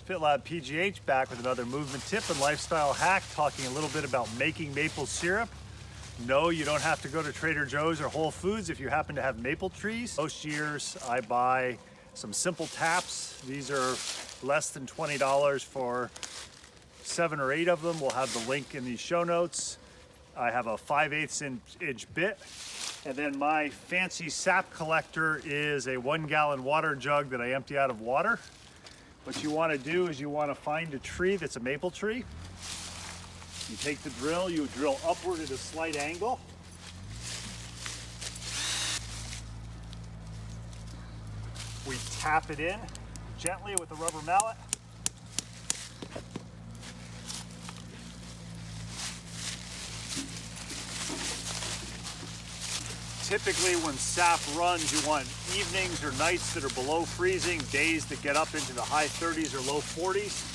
FitLab PGH back with another movement tip and lifestyle hack, talking a little bit about making maple syrup. No, you don't have to go to Trader Joe's or Whole Foods if you happen to have maple trees. Most years I buy some simple taps. These are less than $20 for 7 or 8 of them. We'll have the link in the show notes. I have a 5/8 inch bit. And then my fancy sap collector is a 1-gallon water jug that I empty out of water. What you want to do is you want to find a tree that's a maple tree. You take the drill, you drill upward at a slight angle. We tap it in gently with a rubber mallet. Typically when sap runs, you want evenings or nights that are below freezing, days that get up into the high 30s or low 40s.